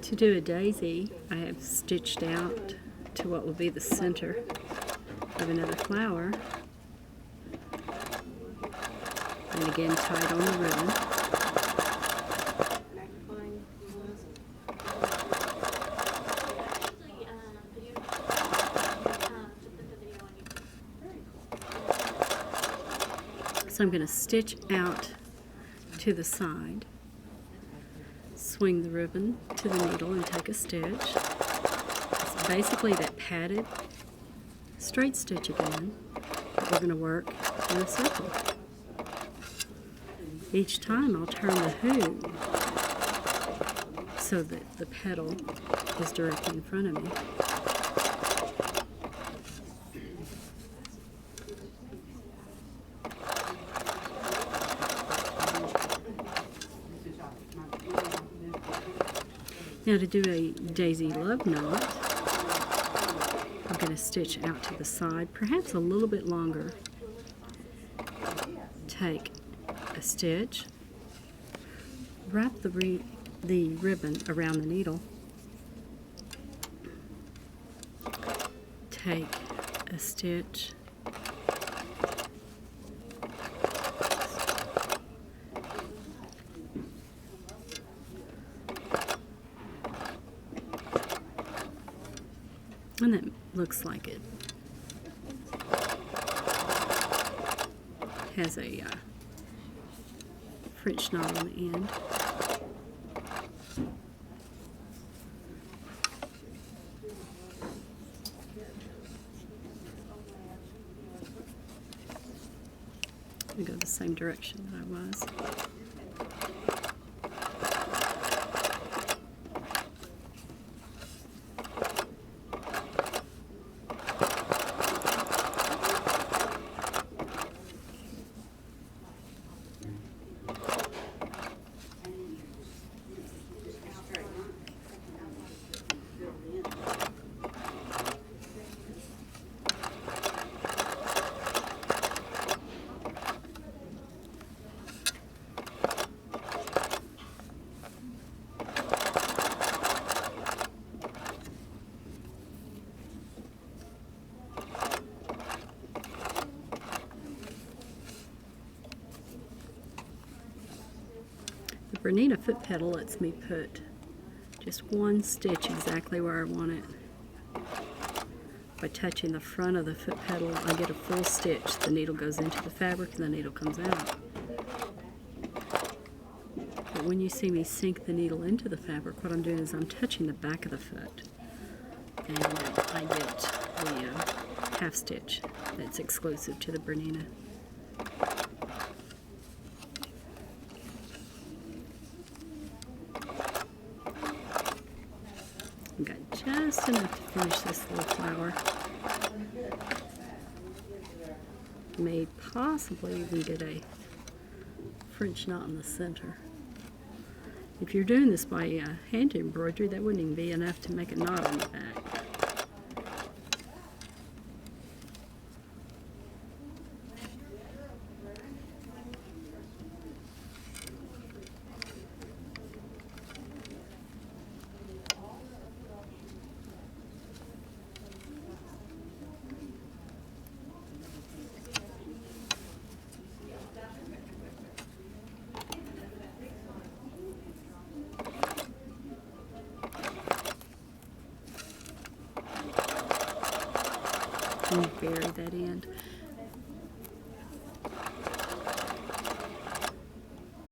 To do a daisy, I have stitched out to what will be the center of another flower, and again tied on the ribbon. So I'm going to stitch out to the side, swing the ribbon to the needle and take a stitch. It's basically that padded straight stitch again, but we're going to work in a circle. Each time I'll turn the hoop so that the petal is directly in front of me. Now to do a daisy love knot, I'm going to stitch out to the side, perhaps a little bit longer. Take a stitch, wrap the ribbon around the needle, take a stitch, and it looks like it has a French knot on the end. I go the same direction that I was. The Bernina foot pedal lets me put just one stitch exactly where I want it. By touching the front of the foot pedal, I get a full stitch. The needle goes into the fabric and the needle comes out. But when you see me sink the needle into the fabric, what I'm doing is I'm touching the back of the foot, and I get the half stitch that's exclusive to the Bernina. I've got just enough to finish this little flower. May possibly even get a French knot in the center. If you're doing this by hand embroidery, that wouldn't even be enough to make a knot on the back. And bury that end.